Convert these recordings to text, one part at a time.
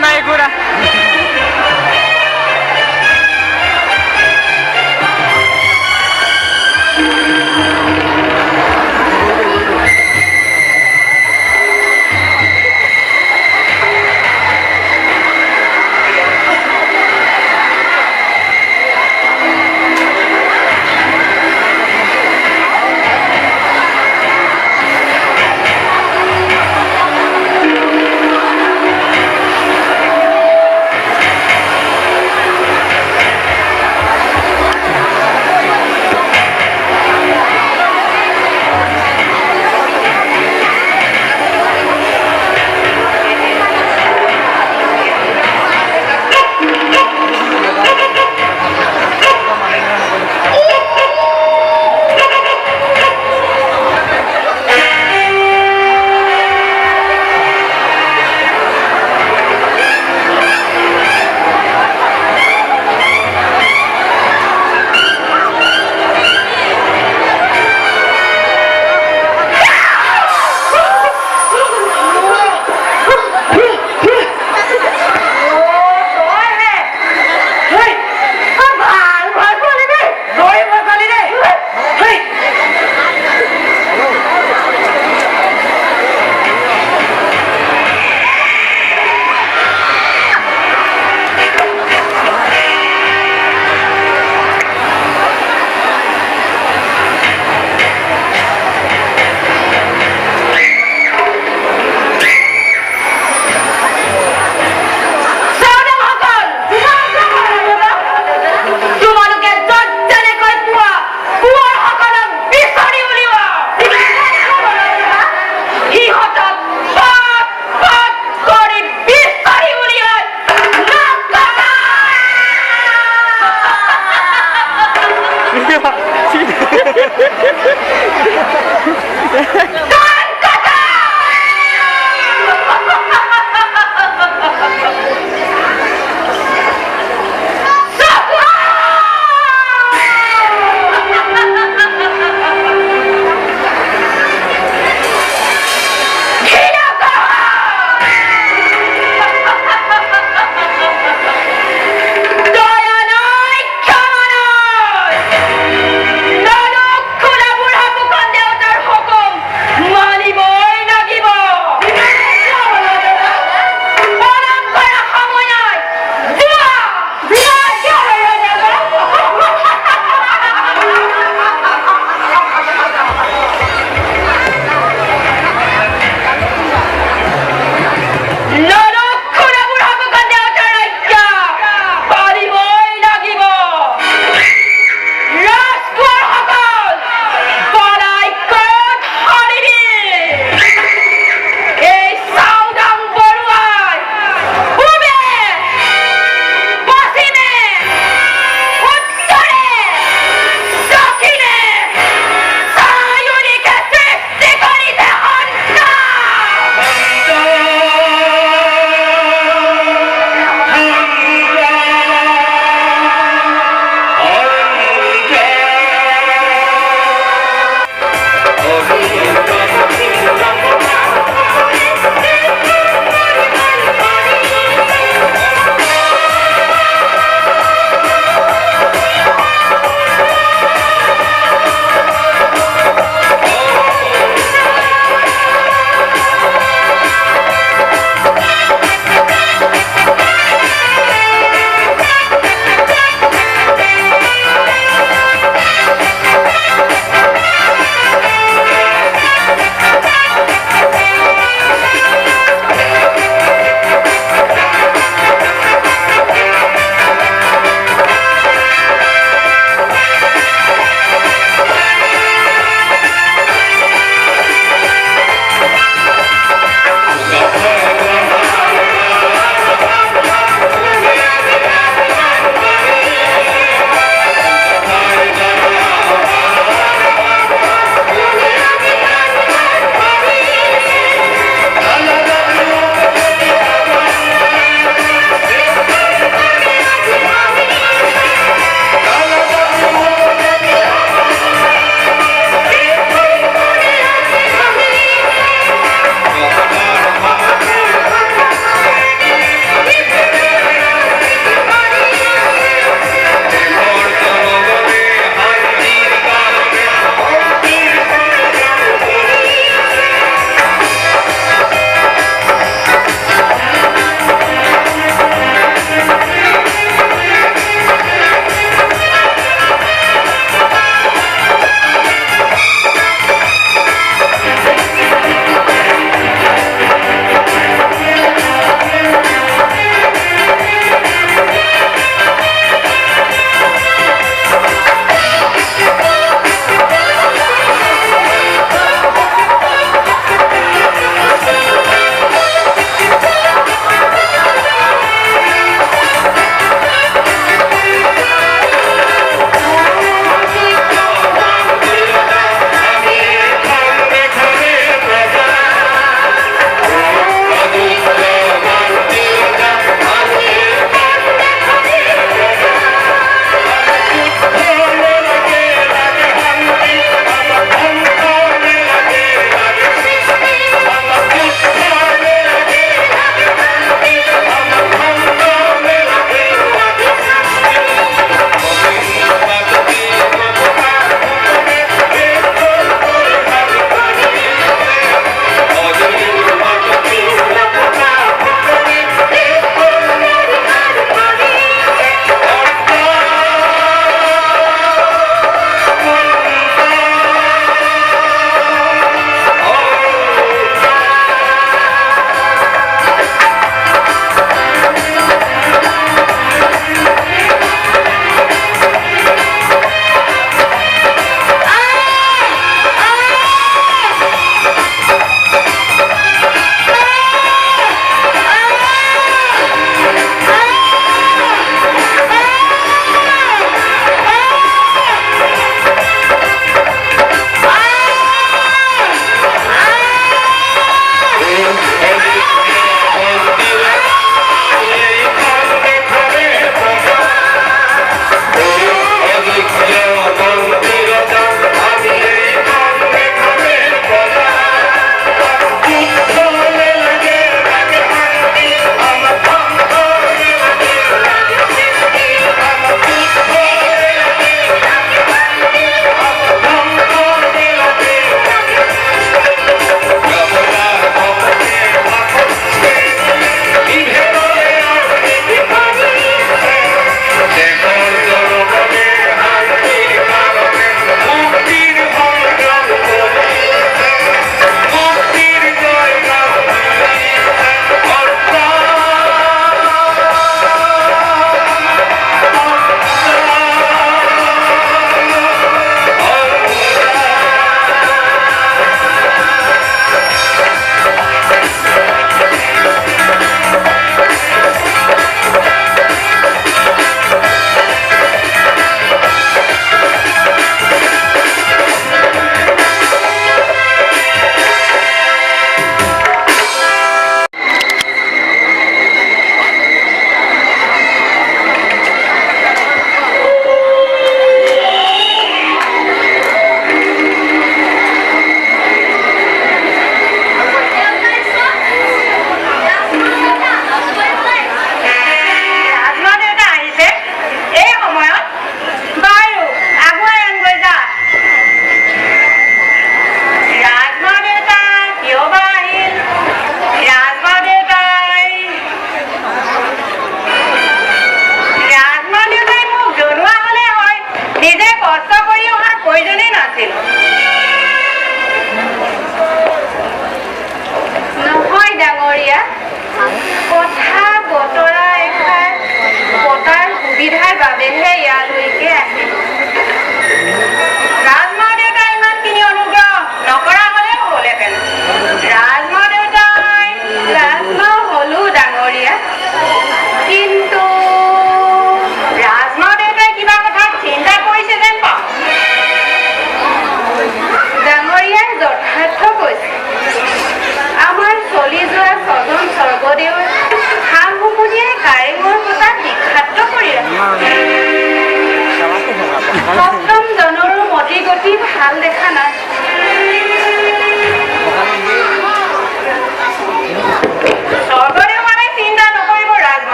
न यो कुरा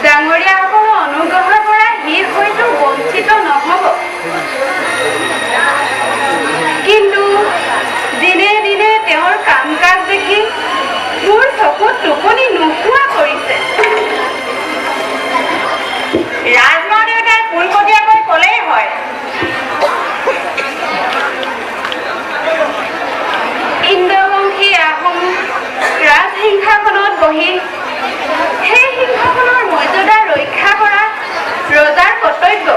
ডাঙৰীয়াসকলৰ অনুগ্ৰহৰ পৰা সি হয়তো বঞ্চিত নহ'ব, কিন্তু দিনে দিনে তেওঁৰ কাম কাজ দেখি মোৰ চকুত টোপনি নোহোৱা কৰিছে। ৰাজমাও দেউতাই পোনপটীয়াকৈ ক'লেই হয়, ইন্দ্ৰবংশী আহোম ৰাজসিংহাসনত বহি সেই সিংহাসনৰ মৰ্যাদা ৰক্ষা কৰা ৰজাৰ কৰ্তব্য।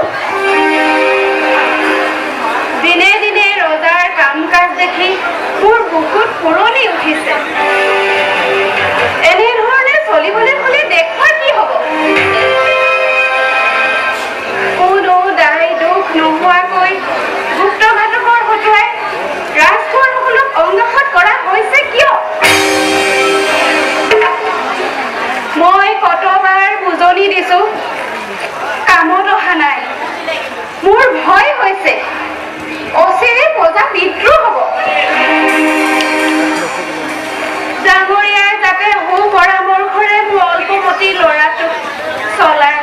দিনে দিনে ৰজাৰ কাম কাজ দেখি মোৰ বুকুত পুৰণি উঠিছে। এনেধৰণে চলিবলৈ হ'লে দেশৰ কি হ'ব? কোনো দায় দুখ নোহোৱাকৈ গুপ্তঘাতকৰ হতুৱাই ৰাজকুমাৰসকলক অংগসাত কৰা হৈছে কিয়? মই কতবাৰ বুজনি দিছো, কামত অহা নাই। মোৰ ভয় হৈছে অচিৰে প্ৰজা বিদ্ৰোহ হ'ব। ডাঙৰীয়াই যাতে সু পৰামৰ্শৰে মোৰ অল্পমতী ল'ৰাটোক চলাই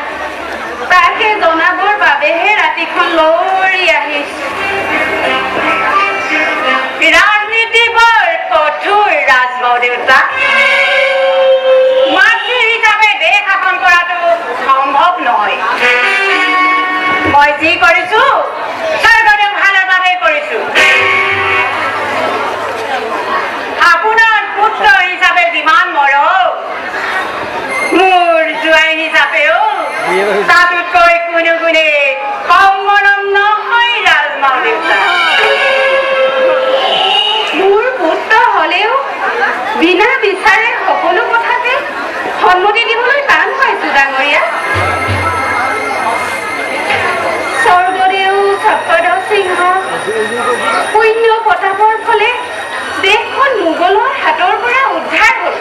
তাকে জনাবৰ বাবেহে ৰাতিখন লৰি আহিছো। ৰাজনীতি বৰ কঠোৰ ৰাজমাও দেউতা। মাতৃ হিচাপে দেশ শাসন কৰাটো সম্ভৱ নহয়। মই যি কৰিছো স্বৰ্গদেউ ভালৰ বাবে কৰিছো। আপোনাৰ পুত্ৰ হিচাপে যিমান মৰম, মোৰ জোৱাই হিচাপেও তাতোতকৈ কোনো গুণে কম মৰম নহয় ৰাজমাও দেউতা। মোৰ পুত্ৰ হলেও বিনা বিচাৰে সকলো কথাতে সন্মতি দিবলৈ টান পাইছো ডাঙৰীয়া। স্বৰ্গদেউ চক্ৰধৰ সিংহ শূন্য প্ৰতাপৰ ফলে দেশখন মোগলৰ হাতৰ পৰা উদ্ধাৰ হ'ল,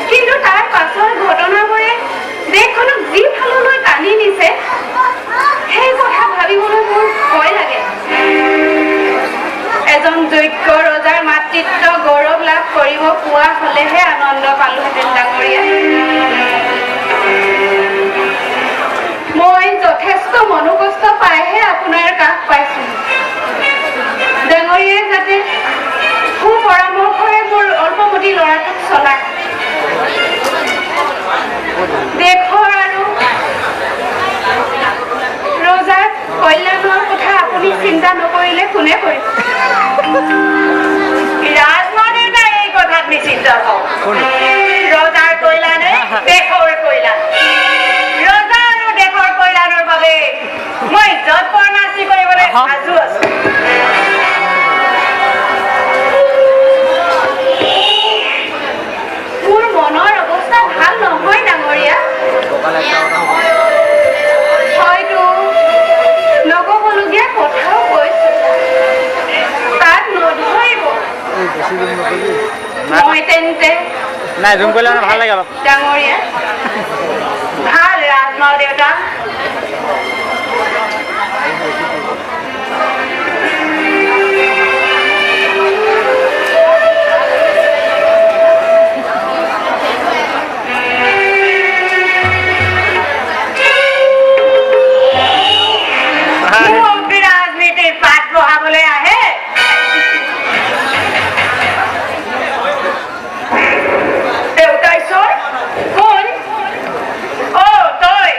কিন্তু তাৰ পাছৰ ঘটনাবোৰে দেশখনক যি ফাললৈ টানি নিছে সেই কথা ভাবিবলৈ মোৰ ভয় লাগে। এজন যোগ্য ৰজাৰ মাতৃত্ব গৌৰৱ লাভ কৰিব পোৱা হলেহে আনন্দ পালোহেঁতেন ডাঙৰীয়া। মই যথেষ্ট মনোকষ্ট পাইহে আপোনাৰ কাষ পাইছো। ডাঙৰীয়াই যাতে সু পৰামৰ্শৰে মোৰ অল্পমতী ল'ৰাটোক চলায়। দেশৰ আৰু ৰজাৰ কল্যাণৰ কথা আপুনি চিন্তা নকৰিলে কোনে কৰিব? ৰাজমাও দেউতাই এই কথাত নিশ্চিত হওক। ৰজাৰ কল্যাণে দেশৰ কল্যাণ। ৰজা আৰু দেশৰ কল্যাণৰ বাবে মই যত পৰামৰ্শ কৰিবলৈ সাজু আছো। মোৰ মনৰ অৱস্থা ভাল নহয় ডাঙৰীয়া। হয়তো নকবলগীয়া কথাও কৈছো, তাত নধৰিব। মই তেন্তে ডাঙৰীয়া ভাল ৰাজমাও দেউতা। ৰাজনীতিৰ পাঠ বহাবলৈ আহে। দেউতাই চোৰ কোন? অ তই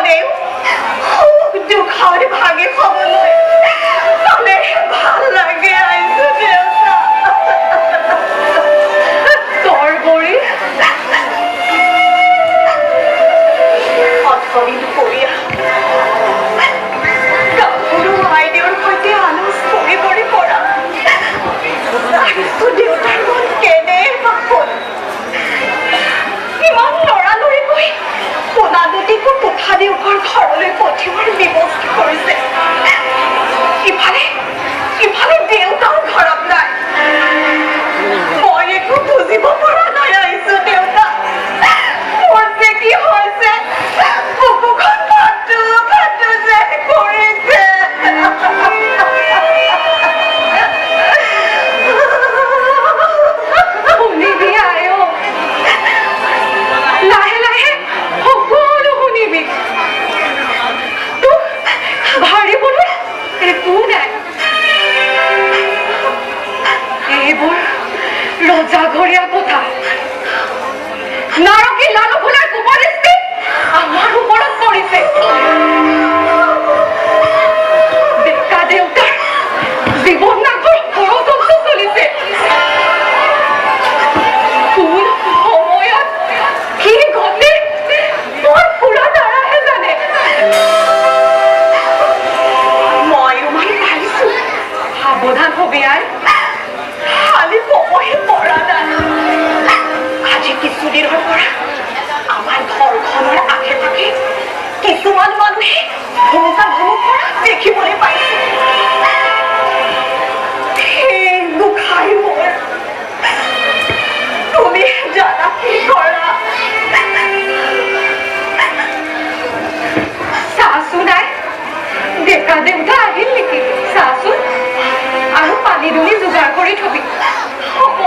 হ'লেও দুখৰ ভাগে খাবলৈ পালে ভাল লাগে আইছো দেউতা তোৰ গৰি অথৰি দুপৰীয়া গাভৰু আইদেউৰ সৈতে আলোচ কৰি কৰি পৰা দেউতাৰ মন কেনে হ'ল ইমান লৰালৰি গৈ পোনা দুটিকো পোঠা দেউকৰ ঘৰলৈ পঠিওৱাৰ ব্যৱস্থা কৰিছে ইফালে দেউতাৰ ঘৰত নাই মই একো বুজিব পৰা নাই আহিছো দেউতা মোৰ যে কি হৈছে বুকুখন ফাটো ফাটো যে কৰিছে শুনিবি আয়ো লাহে লাহে সকলো শুনিবি তোক ভাৰিবলৈ একো নাই এইবোৰ ৰজাঘৰীয়া কথা নাৰকী লালু ফুলাৰ কুপদৃষ্টি আমাৰ ওপৰত পৰিছে ডেকা দেউতাৰ জীৱন নাকৰ ষড়যন্ত্ৰ চলিছে কোন সময়ত কি ঘটে মোৰ পুৰা তাৰাহে জানে ময়ো মানে পাৰিছো সাৱধান হবি আই খালি সময়ে পৰা নাই আজি কিছুদিনৰ পৰা আমাৰ ঘৰখনৰ আশে পাশে কিছুমান মানুহে ভূমিকা কৰা দেখিবলৈ পাইছো সেই দুখাই মোৰ তুমি জানা কি কৰা চাচোন নাই ডেকা দেউতা আহিল নেকি চাচোন আৰু পানী দুনি যোগাৰ কৰি থবি হ'ব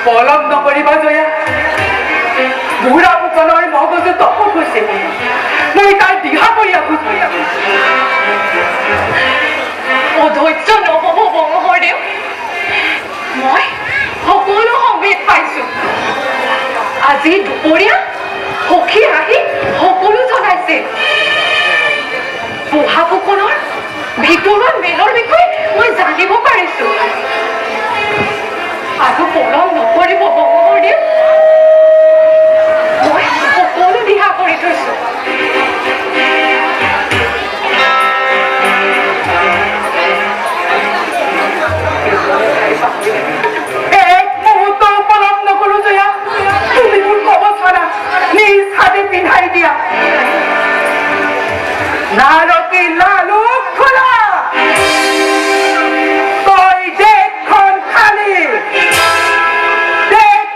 পলম নকৰিবা জয়া বুঢ়া মুকলৰ মগজু তপত হৈছে মই তাৰ দিহা কৰি আছো অধৈৰ্য নহব বংশদেৱ মই সকলো সংবেদ পাইছো আজি দুপৰীয়া সখী আহি সকলো জনাইছে বুঢ়া ফুকনৰ ভিতৰুৱা মেলৰ বিষয়ে মই জানিব পাৰিছো আৰু পলম নকৰিব বংশদেৱ মই সকলো দিহা কৰি থৈছো এক মুহূৰ্ত পলম নকৰো জয়া তুমি মোৰ কবচৰা নিজ হাতে পিন্ধাই দিয়া নাৰকী লালু খোলা তই দেশখন খালি দেশ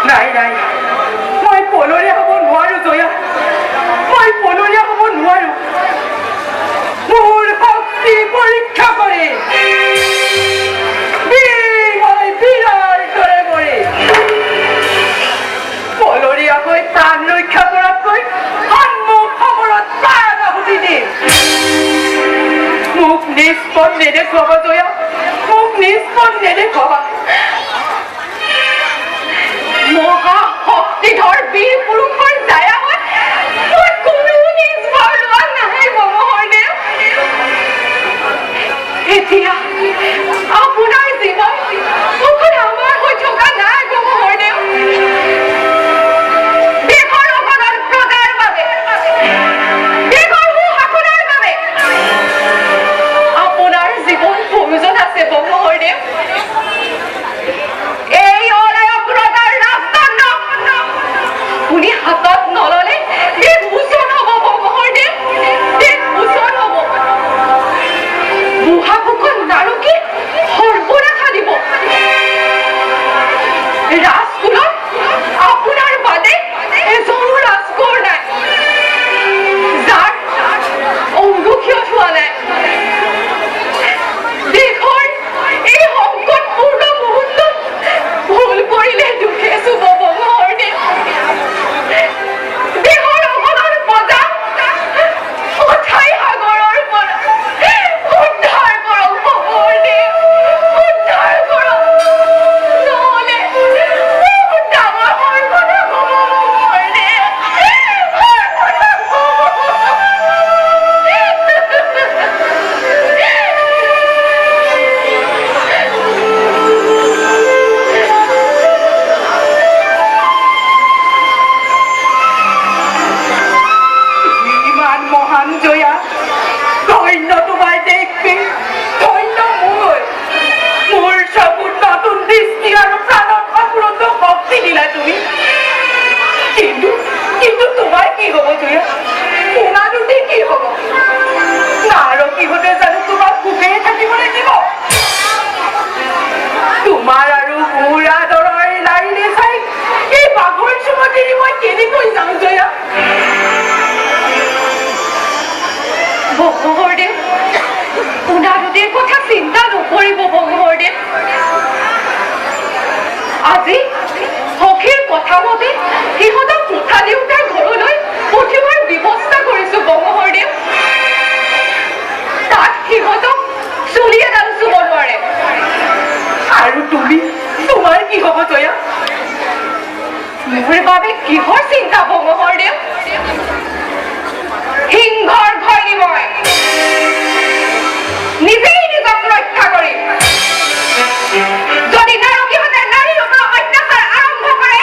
নাই নাই মই পলৰীয়া হ'ব নোৱাৰো জয়া মই পলৰীয়া হ'ব নোৱাৰো মোৰ শক্তি পৰীক্ষা কৰি মই বীৰৰ দৰে মৰি পলৰীয়া হৈ প্ৰাণ ৰক্ষা কৰাতকৈ সন্মুখ সমৰত প্ৰাণ আহুতি দিম মোক নিষ্পণ নেদেখুৱাবা জয়া মোক নিষ্পণ নেদেখুৱাবা মহা শক্তিধৰ বীৰ পুৰুষৰ ছায়া হৈ মই কোনো নিষ্পণ লোৱা নাই মহোদয় এতিয়া আপোনাৰ জীৱন অকল আমাৰ হৈ থকা নাই মহোদয় দেশৰ অকণমান প্ৰজাৰ বাবে দেশৰ সুশাসনৰ বাবে আপোনাৰ জীৱন প্ৰয়োজন আছে মহোদয় এই অলায়ক ৰজাৰ ৰাজদণ্ড আপুনি হাতত নললে দেশ উচন হ'ব মহোদয় দেশ উচন হ'ব বুঢ়া ফুকন নাৰকী সৰ্বনাশা দিব ৰাজকুলত আপোনাৰ বাদে এজনো ৰাজকোঁৱৰ নাই যাৰ অংগক্ষীয় হোৱা নাই দেশৰ এই সংকটপূৰ্ণ মুহূৰ্তত ভুল কৰিলে দুখে চুব মহোদয় দেশৰ অকণমান প্ৰজা অথাই সাগৰৰ পৰা উদ্ধাৰ কৰক মহোদয় উদ্ধাৰ কৰক নহ'লে বহুত ডাঙৰ সৰ্বনাশ হ'ব মহোদয় সৰ্বনাশ ইমান মহান জয়া ধন্য তোমাৰ দেশে ধন্য মোৰ চকুত নতুন দৃষ্টি আৰু প্ৰাণত অপূৰ্ণ শক্তি দিলা তুমি কিন্তু কিন্তু তোমাৰ কি হ'ব জয়া শুনানোতে কি হ'ব নাৰকীহঁতে জানো তোমাক সুখেৰে থাকিবলৈ দিব তোমাৰ আৰু মোৰ আদৰৰ লাৰিলে চাই এই বাঘৰ চুমতিৰি মই কেনেকৈ যাওঁ জয়া মহোদয় শুনানোতে কথা চিন্তা নকৰিব মহোদয় আজি সখীৰ কথা মতে সিহঁতক মুঠা দেউতাৰ ঘৰলৈ পঠিওৱাৰ ব্যৱস্থা কৰিছো মহোদয় তাত সিহঁতক চুলি এডাল চুব নোৱাৰে আৰু তুমি তোমাৰ কি হ'ব জয়া মোৰ বাবে কিহৰ চিন্তা মহোদয় সিংহৰ ঘৈণী মই নিজেই নিজক ৰক্ষা কৰিম যদি নাৰকীহঁতে নাৰীৰ ওপৰত অত্যাচাৰ আৰম্ভ কৰে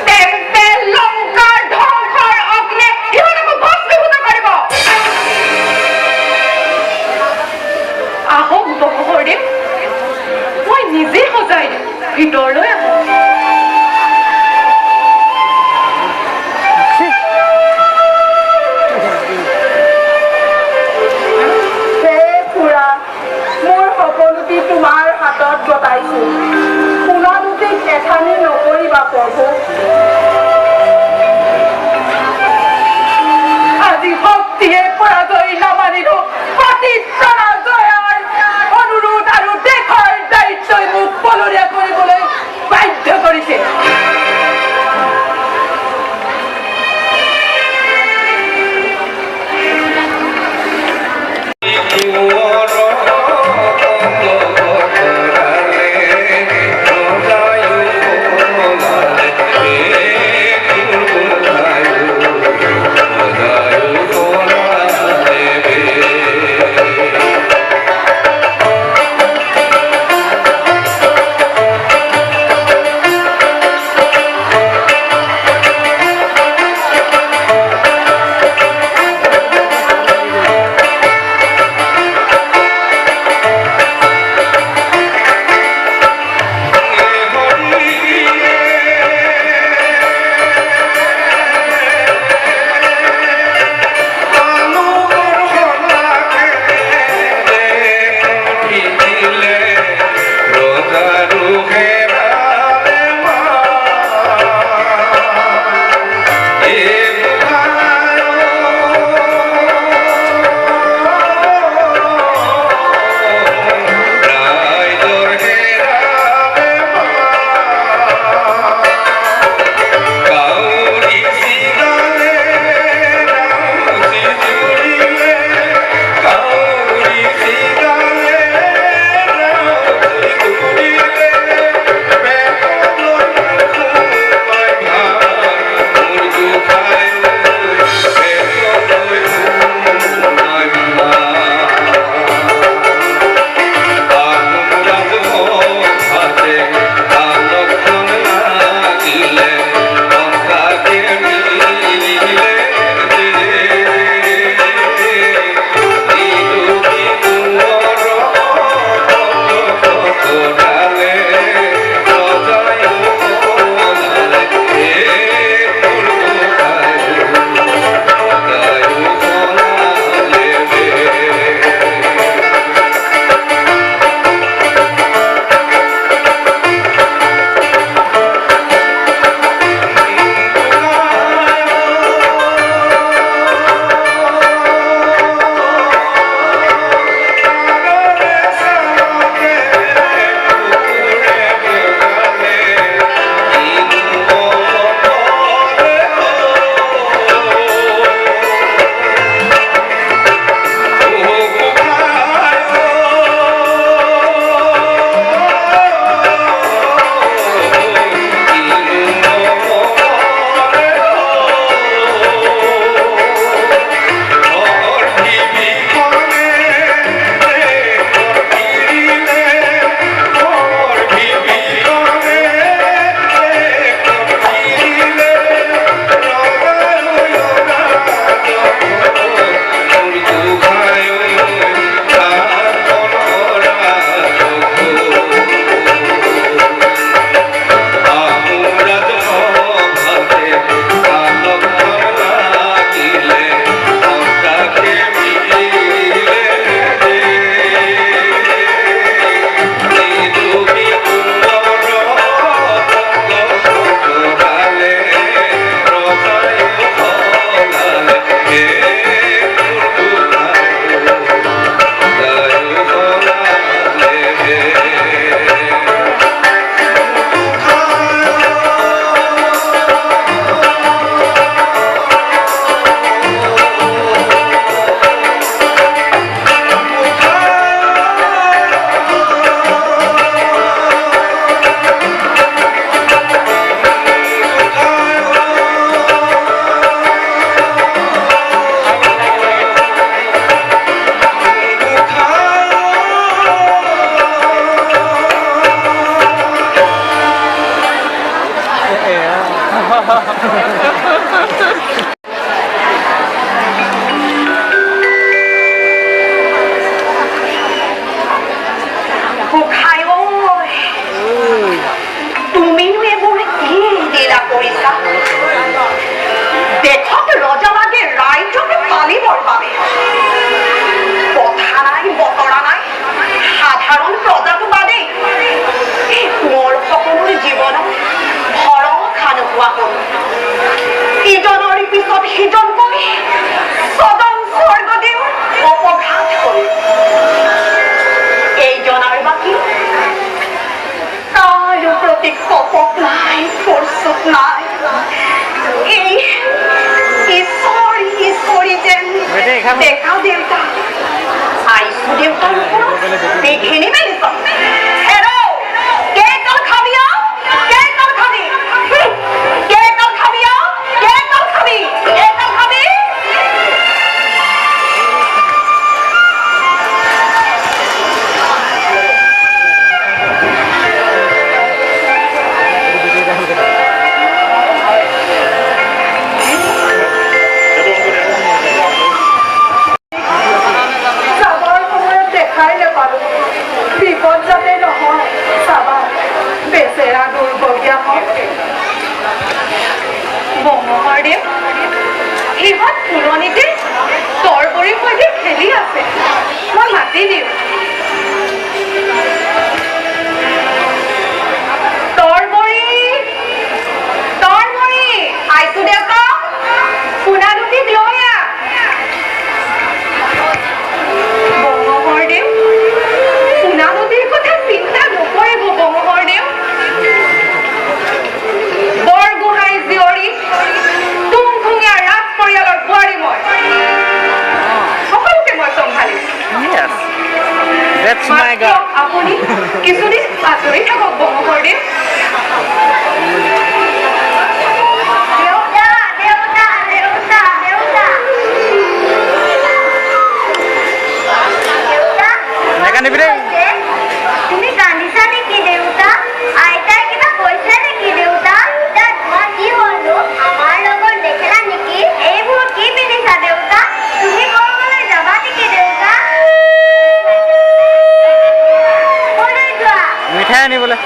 তেন্তে লংকাৰ ধ্বংসৰ অগ্নে সিহঁতকো ভস্মীভূত কৰিব আহক মহোদয় মই নিজে সজাই দিম ভিতৰলৈ আহক তোমাৰ হাতত গতাইছো শুনানোতে এঠানি নকৰিবা প্ৰভু আজি শক্তিয়ে পৰাজয় নামানিলো জয়াৰ অনুৰোধ আৰু দেশৰ দায়িত্বই মোক পলৰীয়া কৰিবলৈ বাধ্য কৰিছে Yeah. প্ৰতি কপট নাই, ফৰচুক নাই। এই ঈশ্বৰী যেন দেখাও দেউতা। আইছো দেউতাৰ ওপৰত এইখিনি মেলিছ। হেৰৌ, কেইকল খাবি অ? কেইকল খাবি? কেইকল খাবি অ? কেইকল খাবি? কেইকল খাবি? বিপদ যাতে নহয় চাবা, বেচেৰা দুৰ্ভগীয়া হওক। বংশদেৱ, ইহঁত ফুলনিতে তৰবৰীৰ সৈতে খেলি আছে। মই মাতি দিওঁ। তৰবৰী, তৰবৰী, আইছো দেউতা, সোণা দুটিক লৈ আহ। বংশদেৱ, সোণা নদীৰ কথা চিন্তা নকৰিব বংশদেৱ। বৰগোহাঁই জীয়ৰী, তুংখুঙীয়া ৰাজ পৰিয়ালৰ বোৱাৰী মই। সকলোকে মই চম্ভালিম। মাত্ৰ আপুনি কিছুদিন আজৰি থাকক বংশদেৱ। তুমি কান্দিছা নেকি দেউতা? আইতাই কিবা কৈছে নেকি দেউতা? তোমাৰ কি হলো? আমাৰ লগত দেখিলা নেকি? এইবোৰ কি পিন্ধিছা দেউতা? তুমি কৰবালৈ যাবা নেকি দেউতা? কলৈ যোৱা? মিঠাই আনিবলৈ।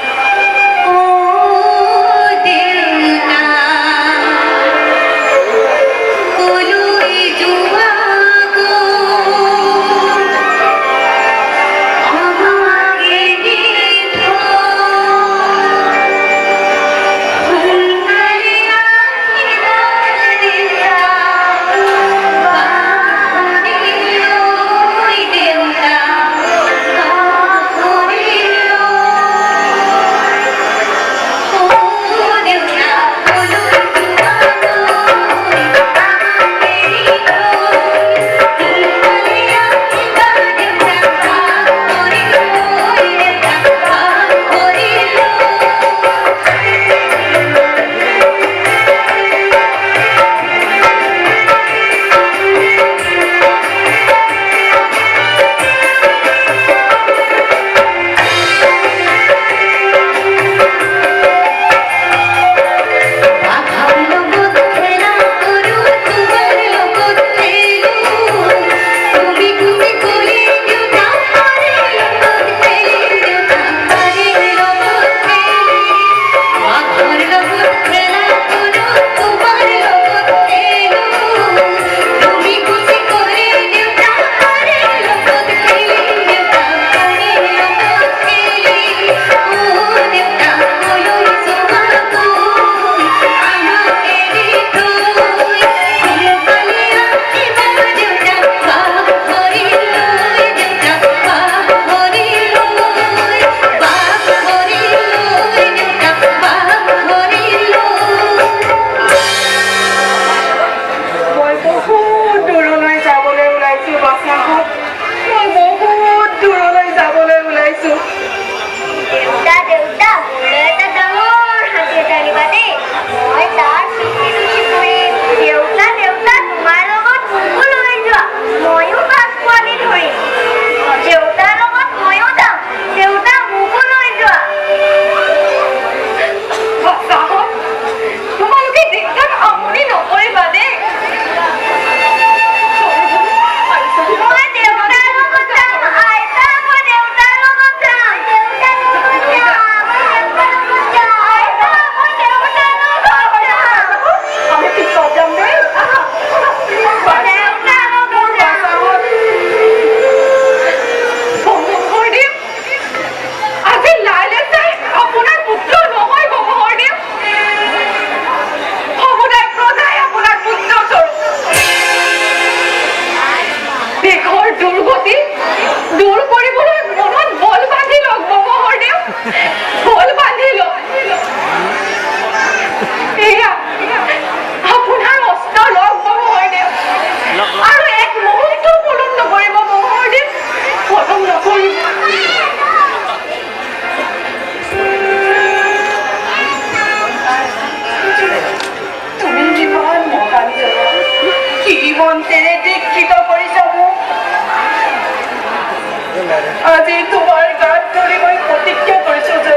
আজি তোমাৰ গাত ধৰি মই প্ৰতিজ্ঞা কৰিছো যে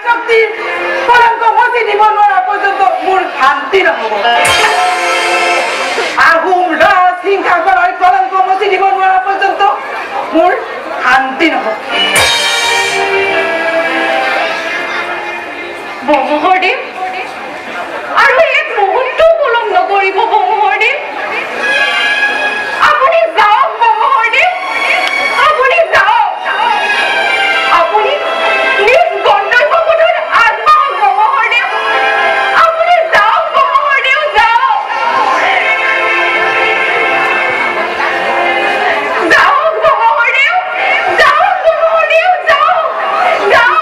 শক্তিৰ কলংক মচি দিব নোৱাৰা পৰ্যন্ত মোৰ শান্তি নহব। আহোম ৰাজ সিংহাসনৰ কলংক মচি দিব নোৱাৰা পৰ্যন্ত মোৰ শান্তি নহব। বমোহৰদেৱ আৰু এক মুহূৰ্ত পলম নকৰিব বমোহৰদেৱ। আপুনি যাওক বমোহৰদেৱ, আপুনি যাওক। আপুনি নিজ গন্তব্যপথত আগবাঢ়ক বমোহৰদেৱ। আপুনি যাওক বমোহৰদেৱ, যাওক। যাওক বমোহৰদেৱ, যাওক বমোহৰদেৱ, যাওক, যাওক।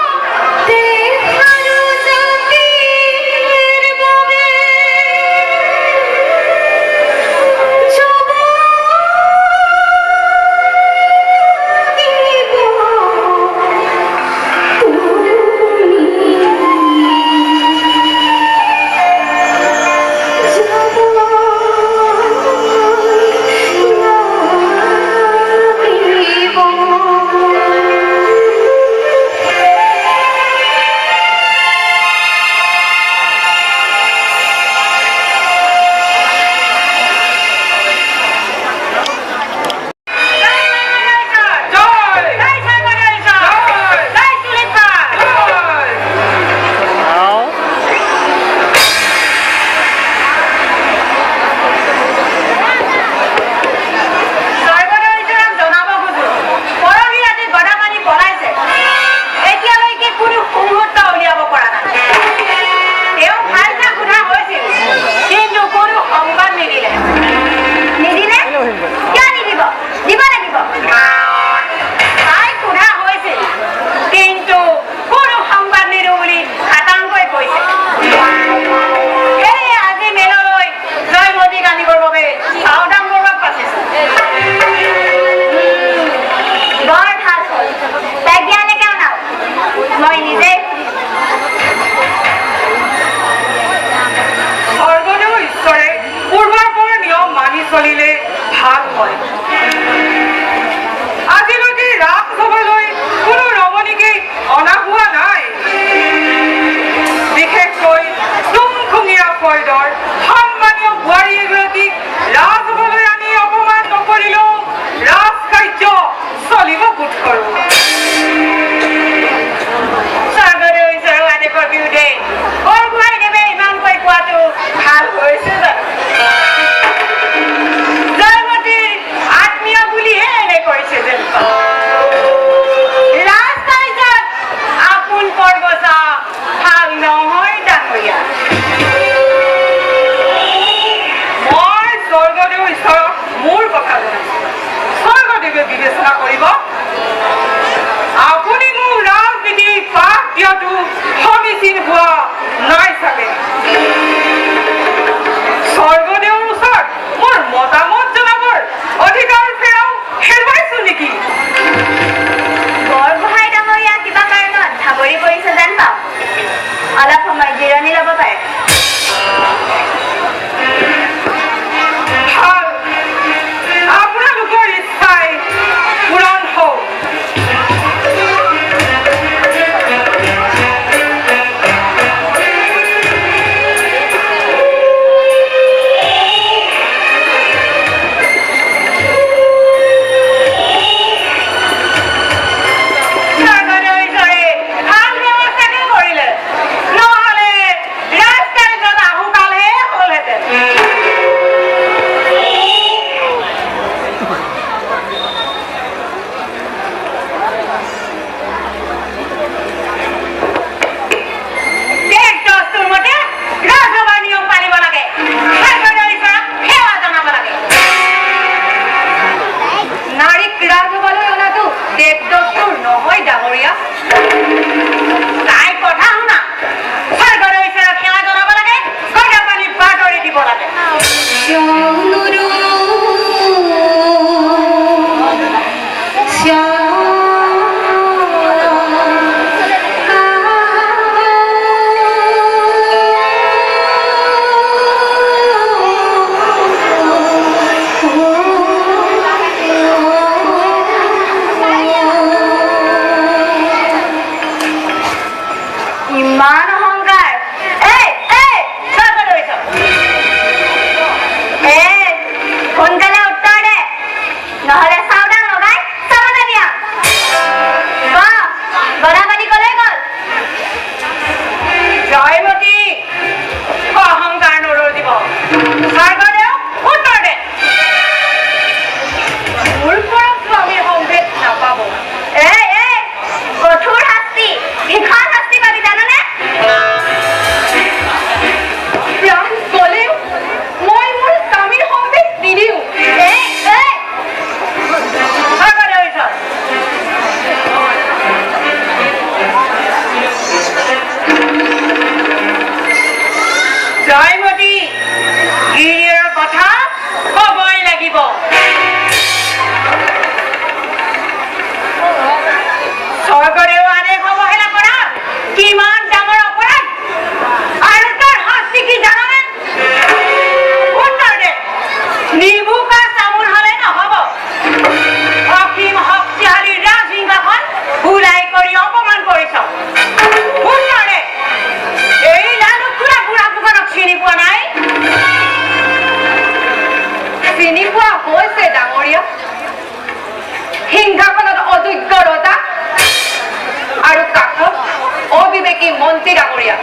কি মন্ত্ৰী ডাঙৰীয়া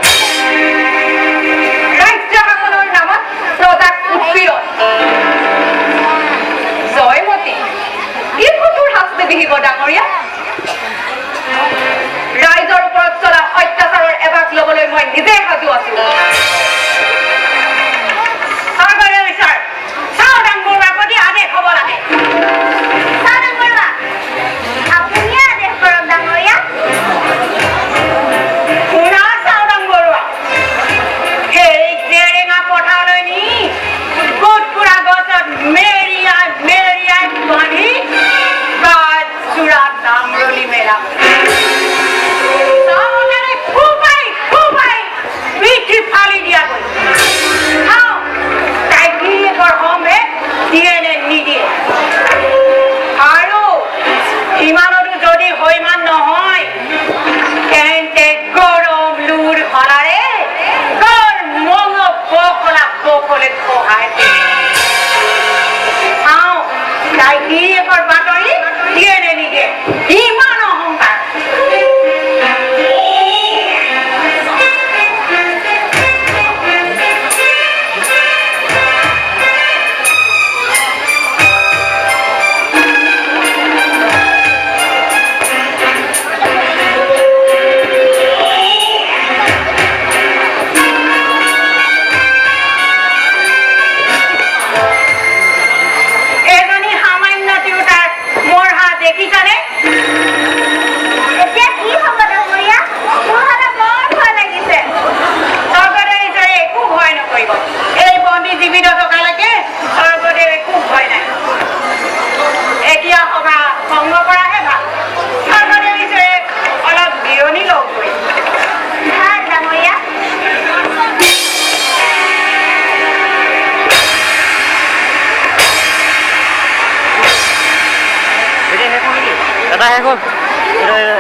ৰাজ্য শাসনৰ নামত প্ৰজাক উৎপীড়ন জয়মতী কি কঠোৰ শাস্তি বিহিব ডাঙৰীয়া ৰাইজৰ ওপৰত চলা অত্যাচাৰৰ এভাগ ল'বলৈ মই নিজে সাজু আছো চৰকাৰে বিচাৰ চাও ডাঙৰীয়াৰ প্ৰতি আদেশ হ'ব লাগে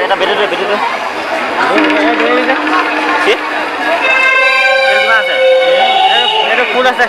এটা বেটেটো কিমান আছে এইটো ফুল আছে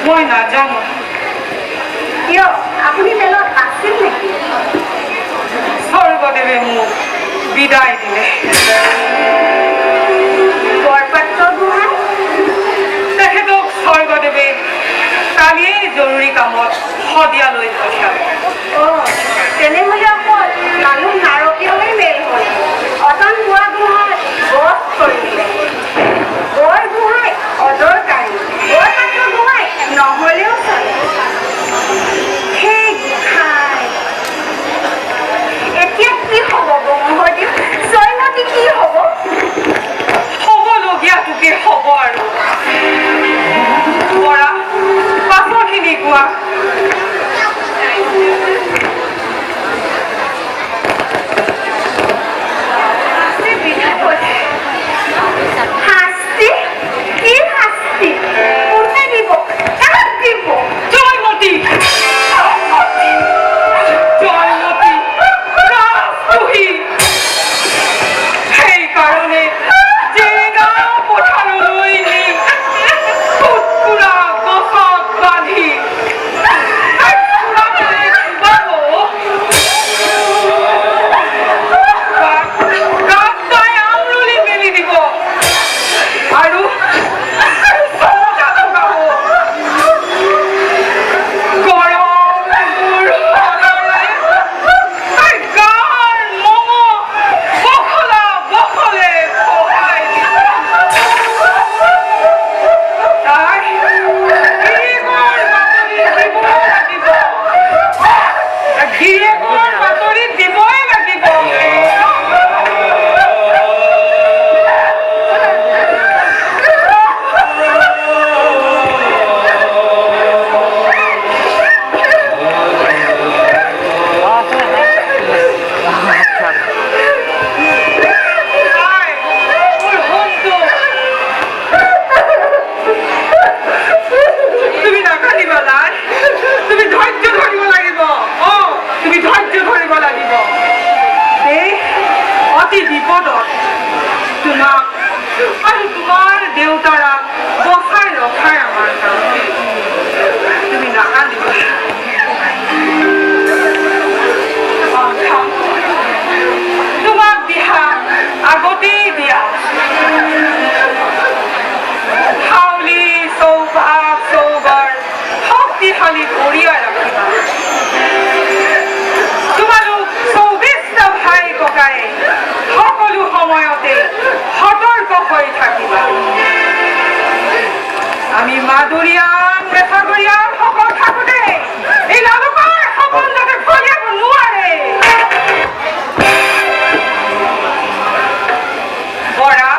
মই নাজানো কিয় আপুনি তেলত নাছিল নেকি স্বৰ্গদেৱে মোক বিদায় দিলে বৰপাত্ৰ গোহাঁই তেখেতক স্বৰ্গদেৱে কালিয়েই জৰুৰী কামত শদিয়ালৈ পঠিয়ালে তেনেহ'লে অকল মানুহ নাৰকীয়লৈ মেল হ'ল অতন বুঢ়া গোহাঁই বধ কৰিলে বৰ গোহাঁই অদৰকাৰী বৰপাত্ৰ গোহাঁই নহ'লেও চলে সেই গোহাঁই এতিয়া কি হ'ব মহোদয় জয়মতী কি হ'ব হ'বলগীয়াটোকে হ'ব আৰু পৰা পাছৰখিনি কোৱা শাস্তি কি শাস্তি কোনে দিব কাক দিব জয়মতী জয়মতী ৰাজপুহী সেইকাৰণে জেগাও পথাৰলৈ নি কুকুৰা গছত বান্ধি আৰু বিপদত তোমাক আৰু তোমাৰ দেউতাৰা বচাই ৰখাই আমাৰ কাম তুমি নাকান্দিবা তোমাক দিহা আগতেই দিয়া হাউলি চৌপাশ চৌবাৰ শক্তিশালী কঢ়িয়াই ৰাখিবা তোমালোক 24টা ভাই ককাই সকলো সময়তে সতৰ্ক হৈ থাকিবা আমি মাধুৰীয়াম মেথাগৰীয়াম সকল থাকোঁতে এই লালুকৰ সপোন যাতে ফলিয়াব নোৱাৰে বৰা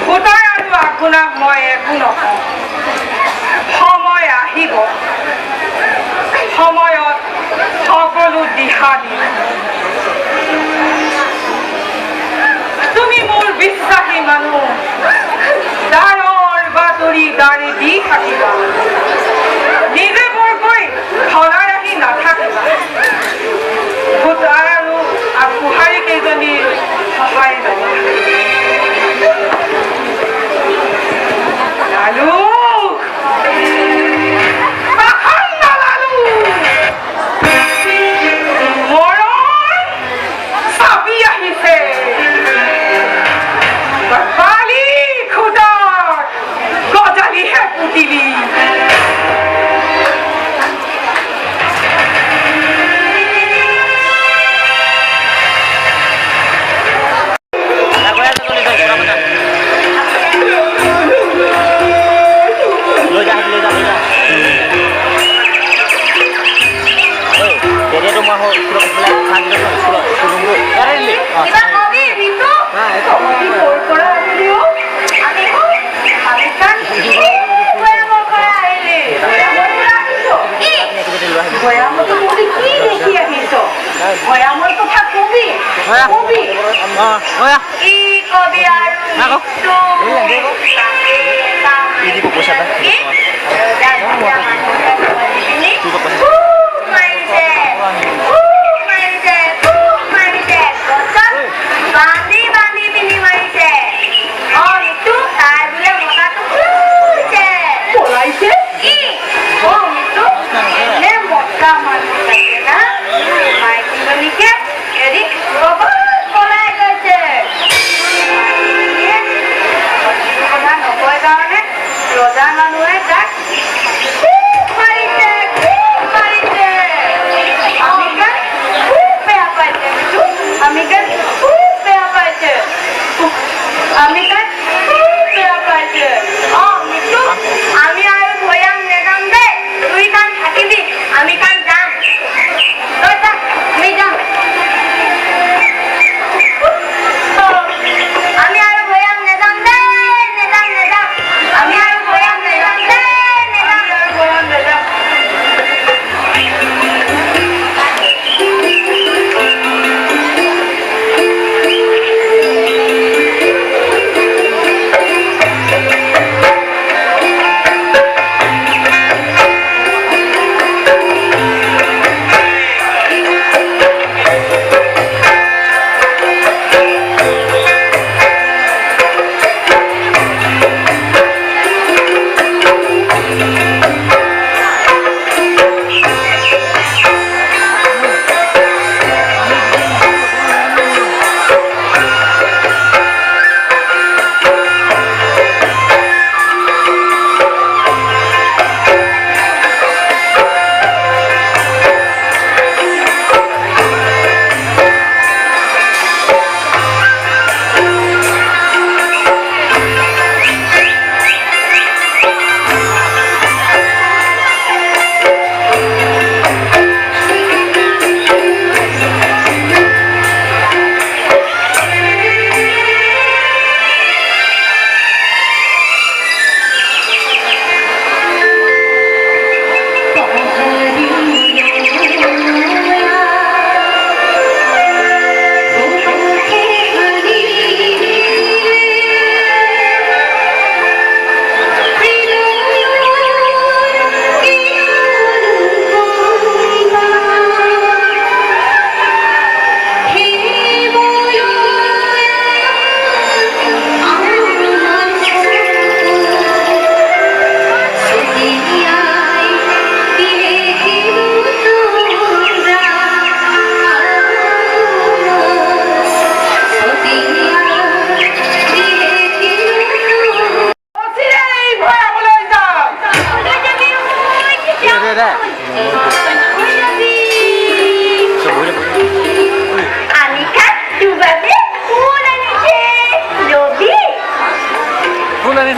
ভোটাৰ আৰু আপোনাক মই একো নকওঁ সময় আহিব সময়ত সকলো দিহা দিম তুমি মোৰ বিশ্বাসী মানুহ দাৰৰ বাতৰি দাৰি দি থাকিবা নিজে বৰকৈ ধনাই আহি নাথাকিবা ভোটাৰ আৰু গোহাঁই কেইজনীৰ সহায় ল'বা লালু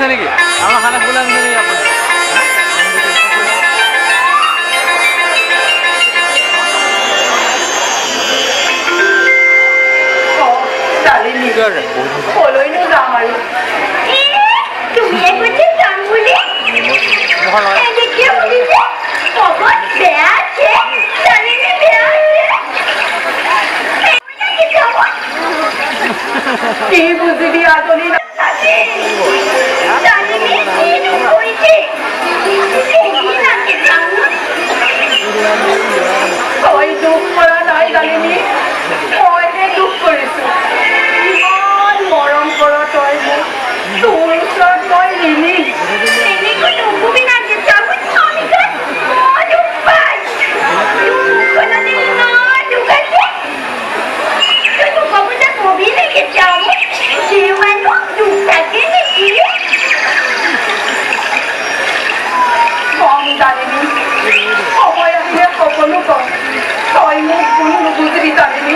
নেকি আমাৰ খানা ফুল আনিছে নেকি আপুনি ডালিমি কলৈনো যাম আৰু তুমিয়ে কৈছে যাম বুলি এনেকে বুলিছে পগত বেয়া আছে জানিলে বেয়া আছে কি বুজিবি আদলি জানিলে কি নকৰিছে তই দুখ কৰা নাই ডালিমি মইহে দুখ কৰিছো ইমান মৰম কৰ তই মোক তোৰ ওচৰত মই ৰিলি এনেকৈ নকবি না যে যাব স্বামীজন মন উপায় দুখনতে ইমান দুখ আছে তই তো কবুতা কবি নেকি যাব সেই মানুহ দুখ থাকে নেকি কম ডালিমি সময় আহিলে সকলো কম তই মোক কোনো নুবুজিবি ডালিমি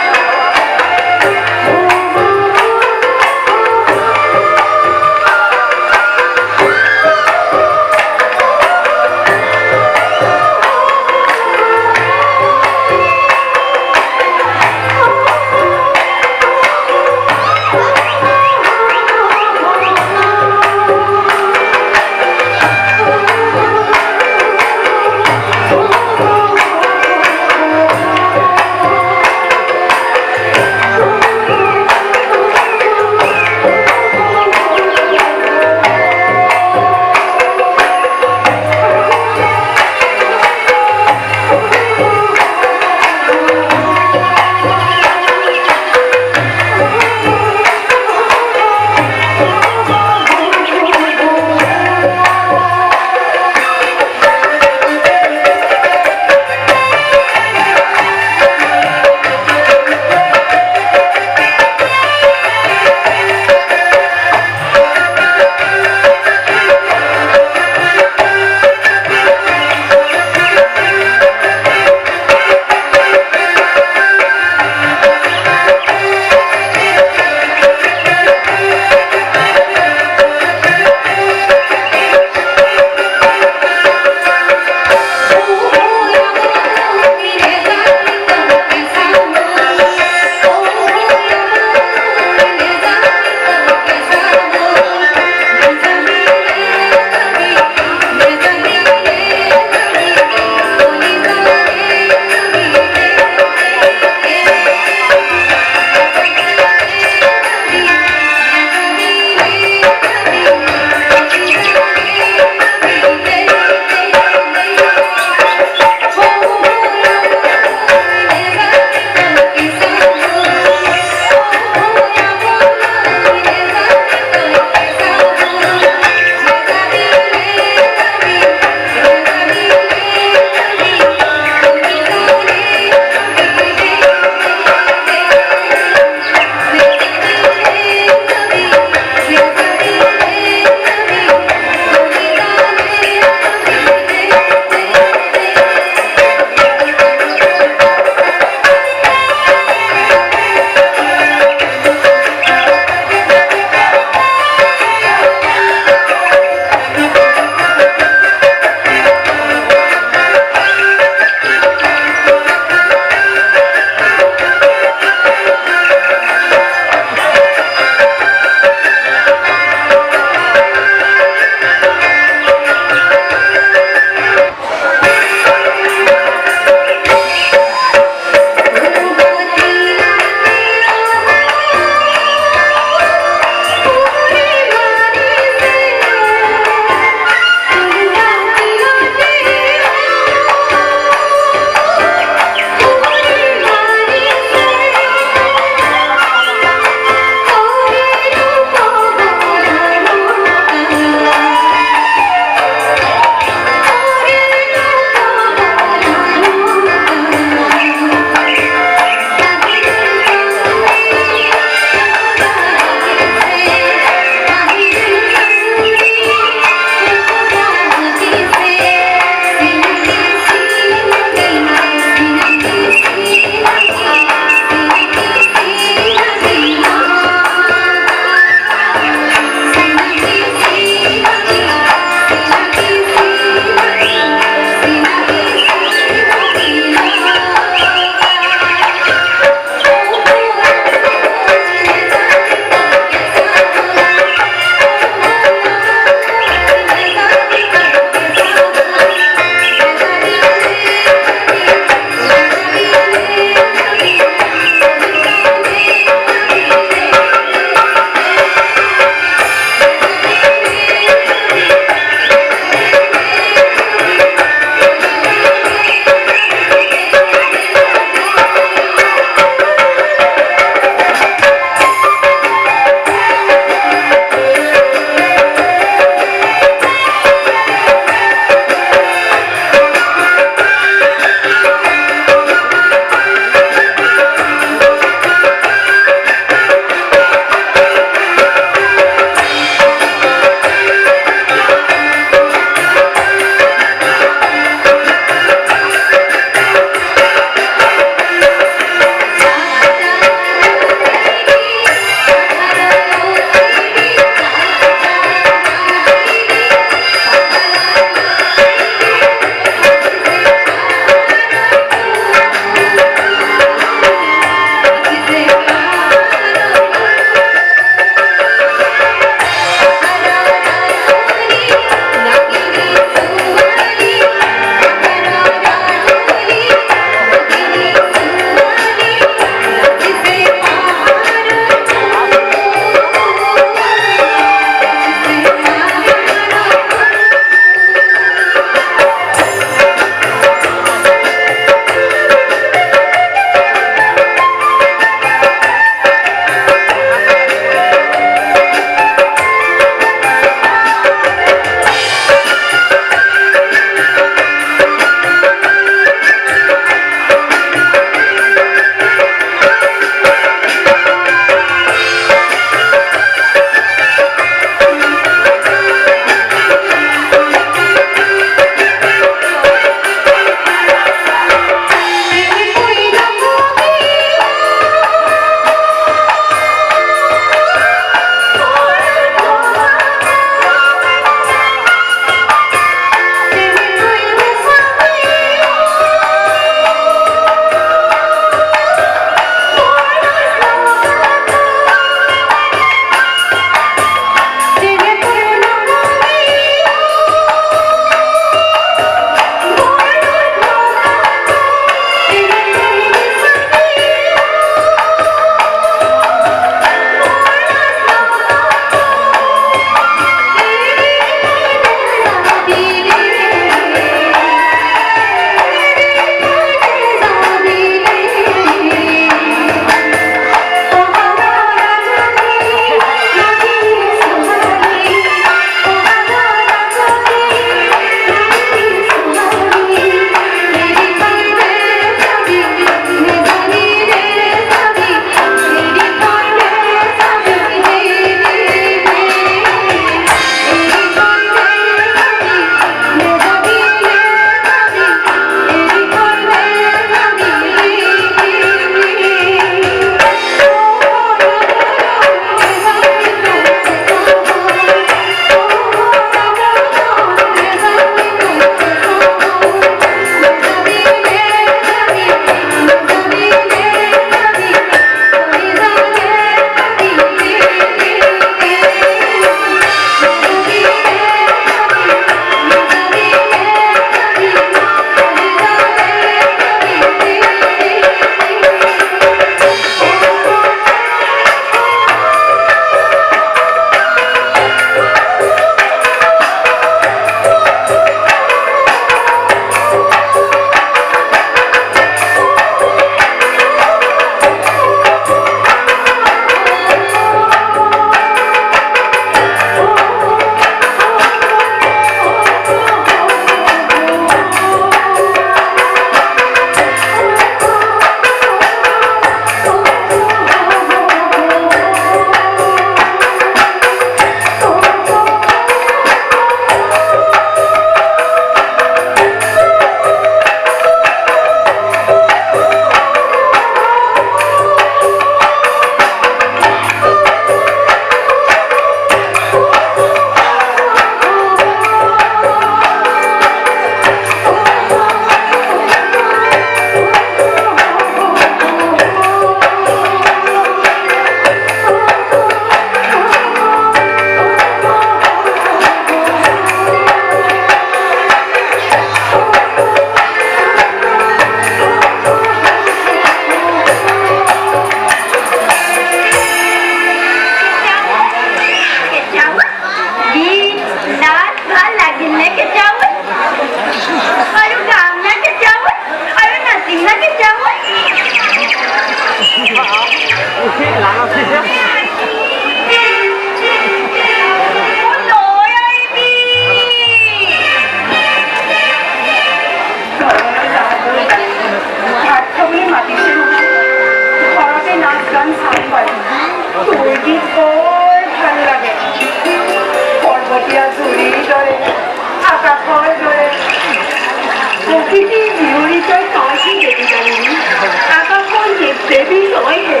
দেৱী নহয়হে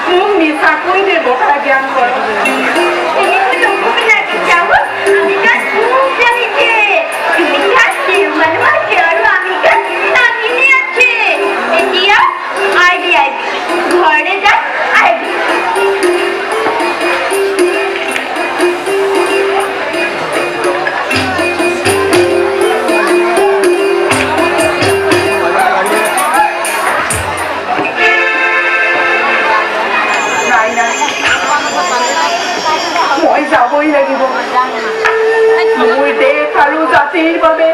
মোক মিছাকৈ দেৱতা জ্ঞান কৰ ঘৰে যা আইবি মই যাবই লাগিব মোৰ দেশ আৰু জাতিৰ বাবে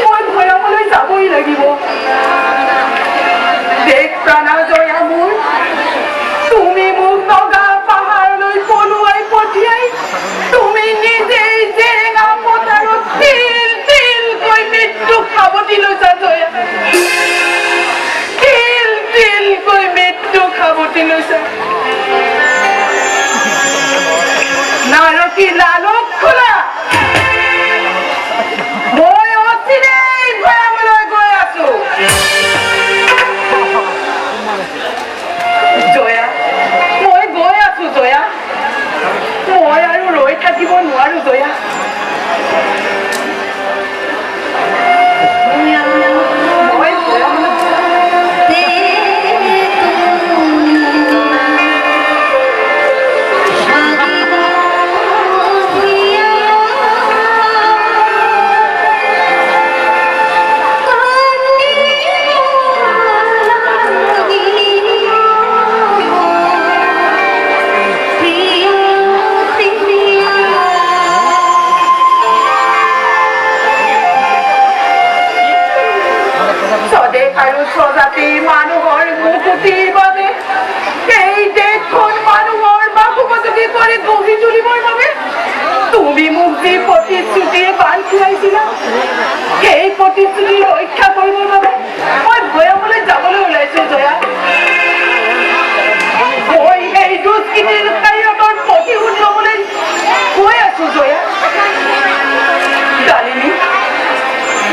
মই ভৈৰৱলৈ যাবই লাগিব দেশ প্ৰাণা জয়া মোৰ তুমি মোক নগা পাহাৰলৈ পলুৱাই পঠিয়াই তুমি নিজেই জেৰেঙা পথাৰত তিল তিলকৈ মৃত্যুক সাৱটি লৈছা জয়া তিল তিলকৈ মৃত্যুক সাৱটি লৈছা নাৰকী লালক খোলা মই অচিৰেই ভৈৰৱলৈ গৈ আছো জয়া মই গৈ আছো জয়া মই আৰু ৰৈ থাকিব নোৱাৰো জয়া মই স্বদেশ আৰু স্বজাতিৰ মানুহৰ মুকুতিৰ বাবে এই দেশখন মানুহৰ বাসুপতি কৰি গঢ়ি তুলিবৰ বাবে তুমি মোক যি প্ৰতিশ্ৰুতিৰে বান্ধ খুৱাইছিলা সেই প্ৰতিশ্ৰুতি ৰক্ষা কৰিবৰ বাবে মই ভৈৰৱলৈ যাবলৈ ওলাইছো জয়া মই এই দুষ্কৃতিকাৰীহঁতৰ প্ৰতিশোধ ল'বলৈ গৈ আছো জয়া ডালিমী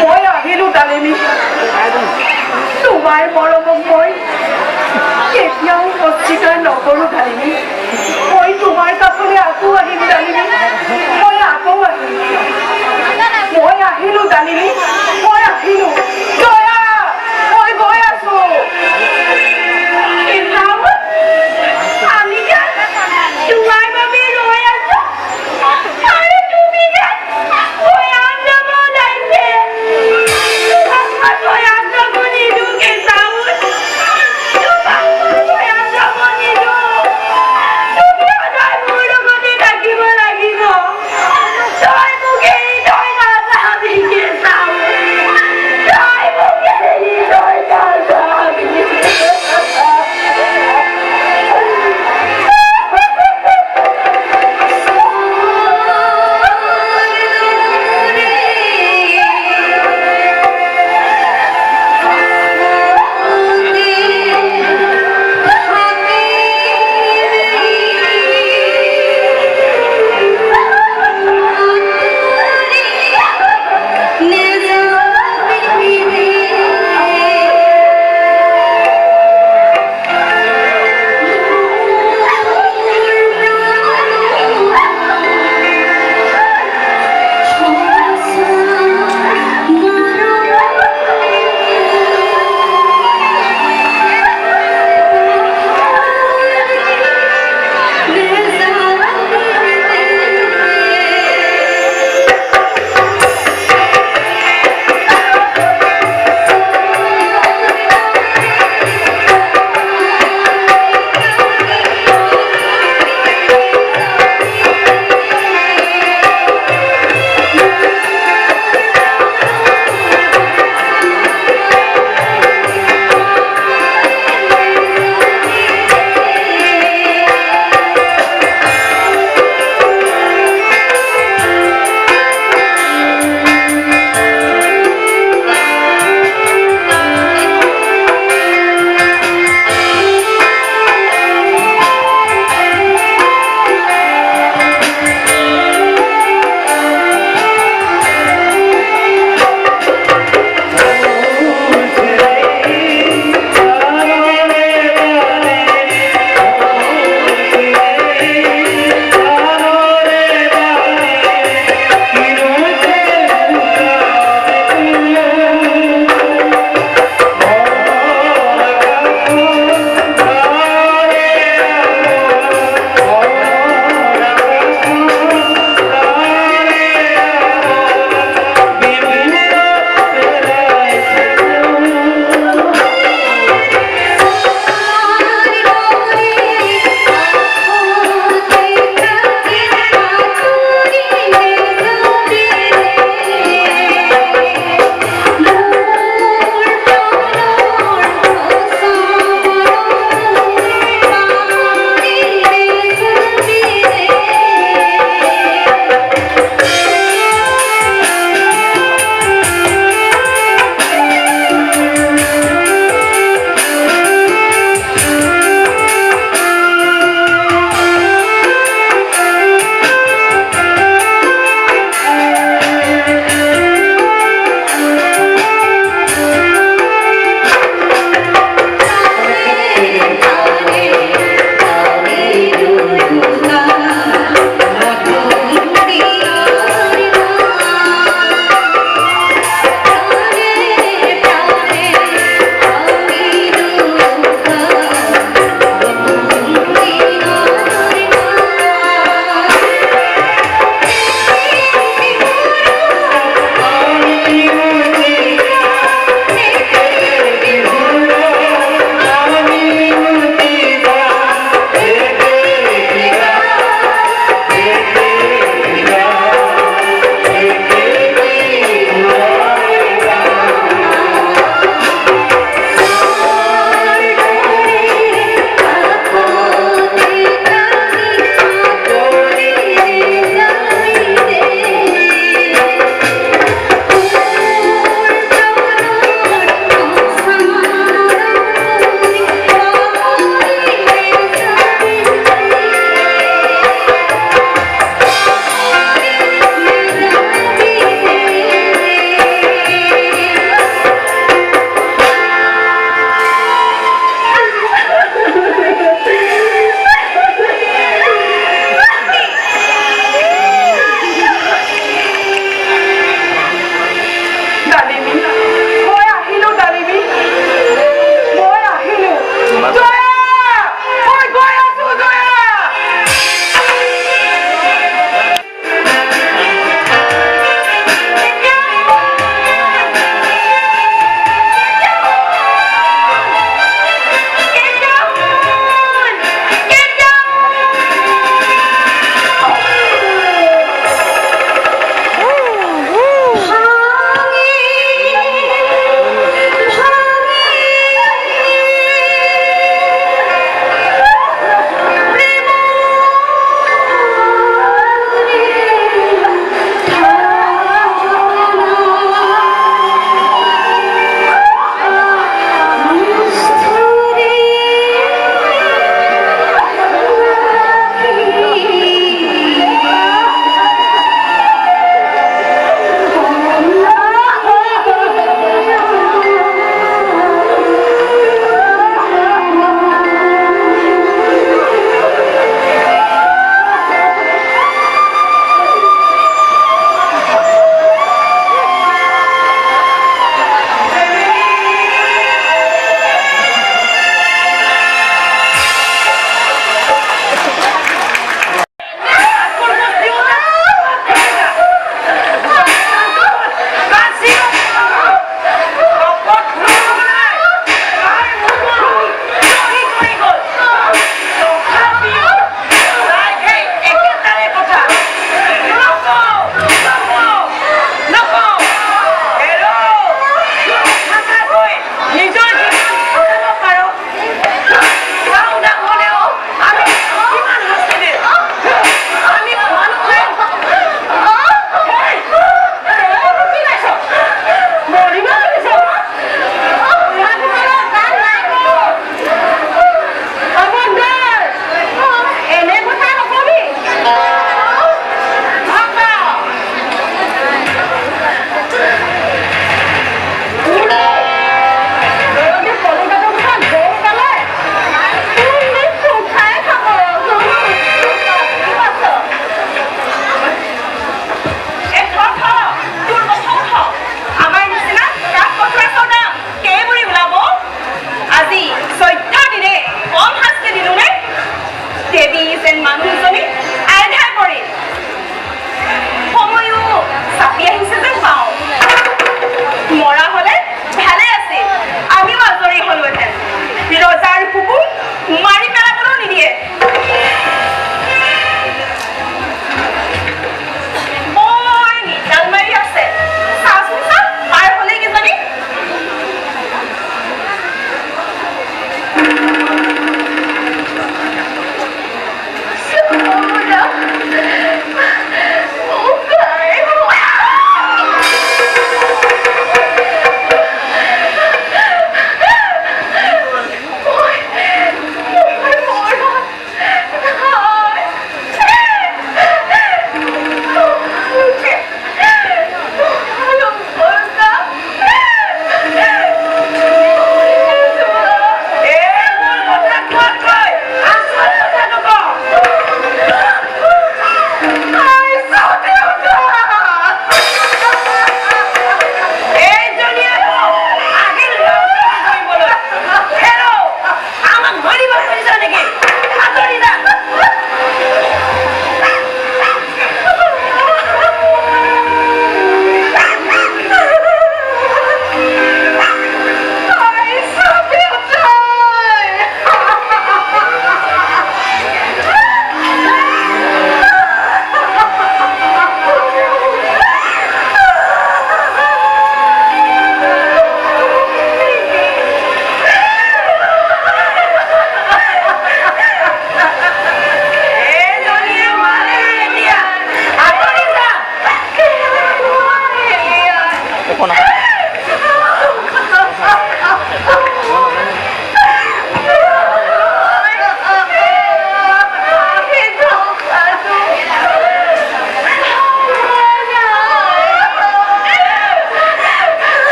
মই আহিলো ডালিমী তোমাৰ মৰমক মই কেতিয়াও অস্বীকাৰ নকৰো ডালিমী মই তোমাৰ কাষলৈ আকৌ আহিম ডালিমী মই আকৌ আহিম মই আহিলো ডালিমী মই আহিলো জয়া মই গৈ আছো তোমার বাবে রয়ে আছো আরে তুমি যে ওই আন্দব লাইছে ওই আন্দব নিদু কে সাউন্ড ওই আন্দব নিদু তুমি আদায় মুড়ো গতে থাকিব লাগিব তই মুখে তই না যাবি কে সাউন্ড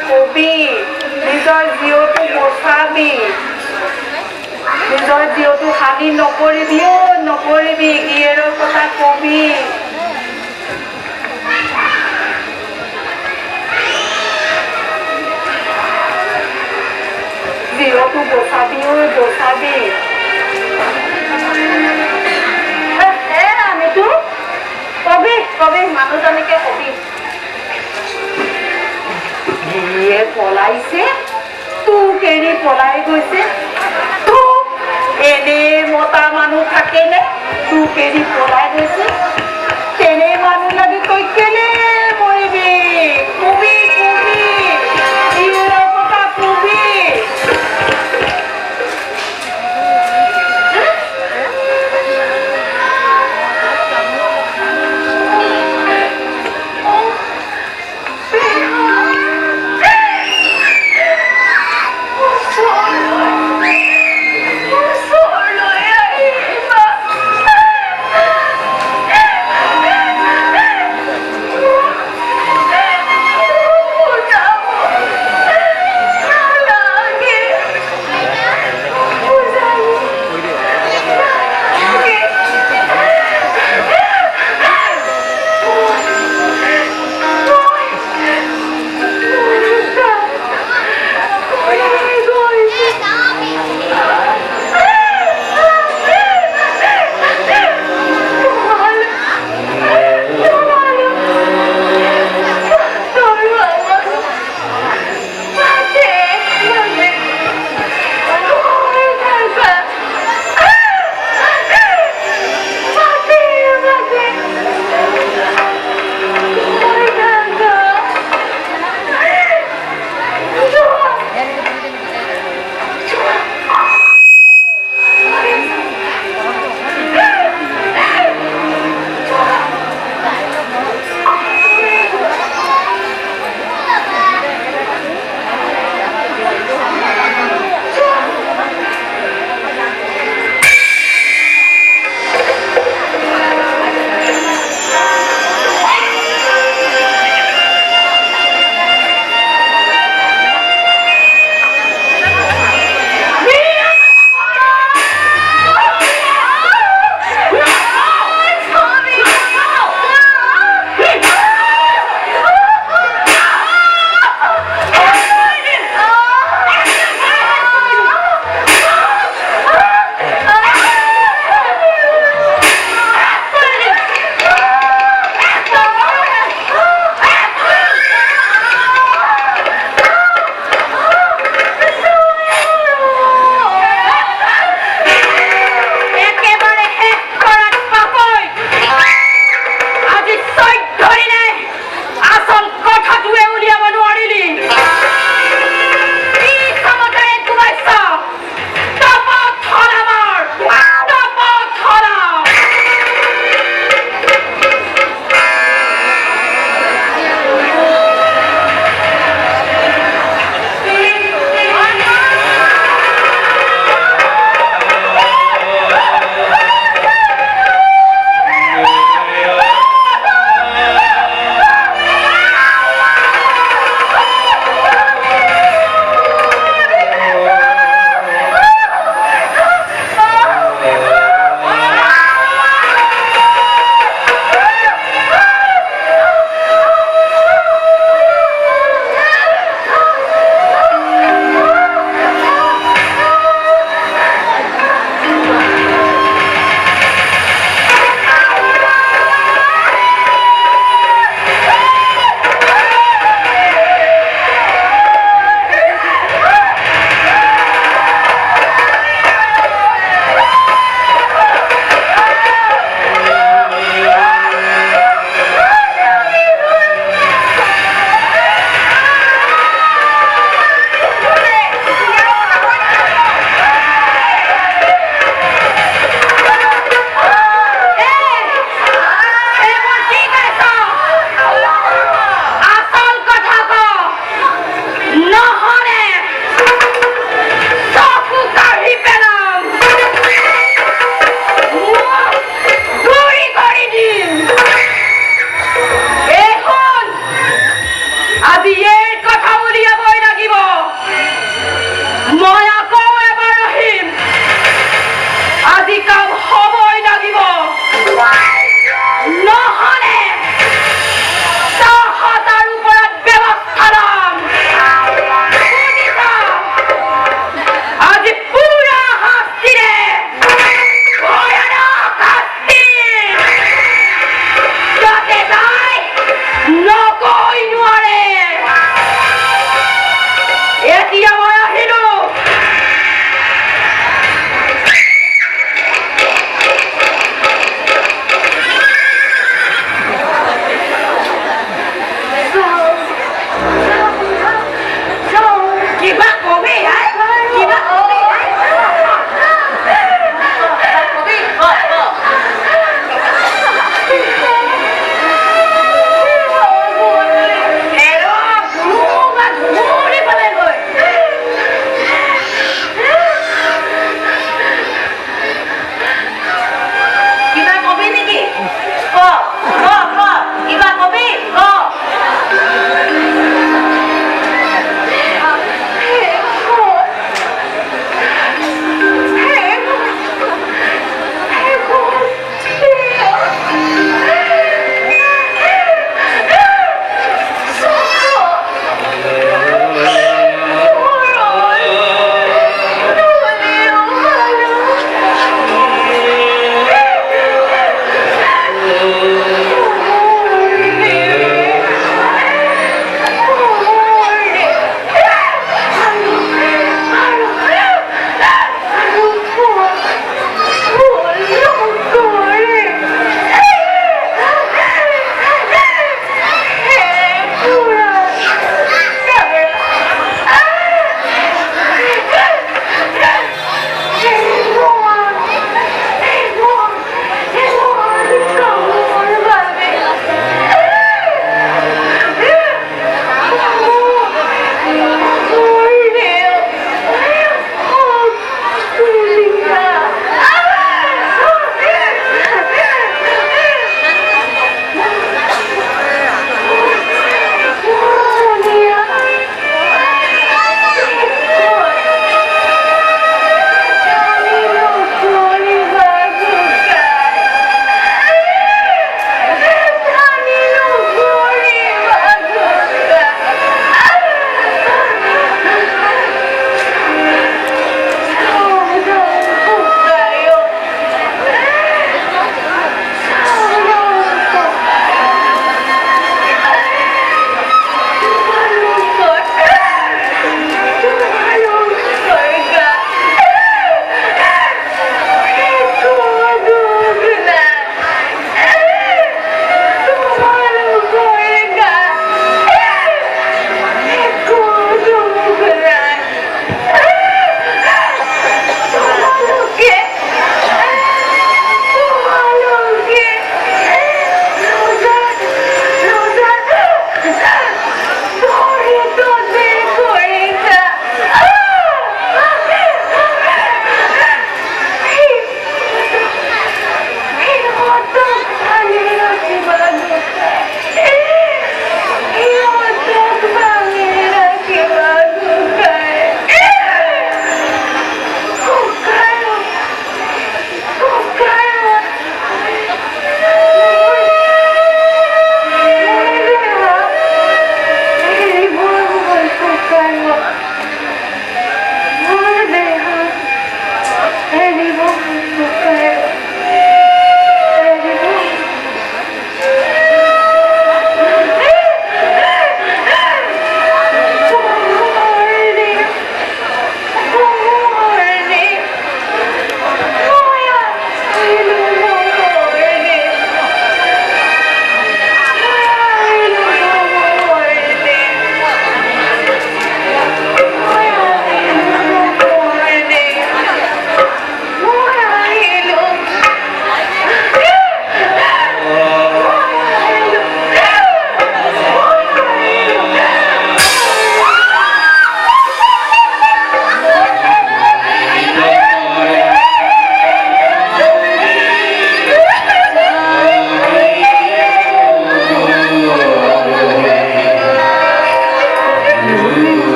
কবি নিজৰ জীৱটো বচাবি নিজৰ জীৱটো হানি নকৰিবি নকৰিবি গিয়েৰৰ কথা কবি জীৱটো বচাবি বচাবি আমিতো কবি কবি মানুহজনীকে কবি গিয়ে পলাইছে তোক এৰি পলাই গৈছে তোক এনে মতা মানুহ থাকেনে তোক এৰি পলাই গৈছে তেনে মানুহ লাগি তই কেনে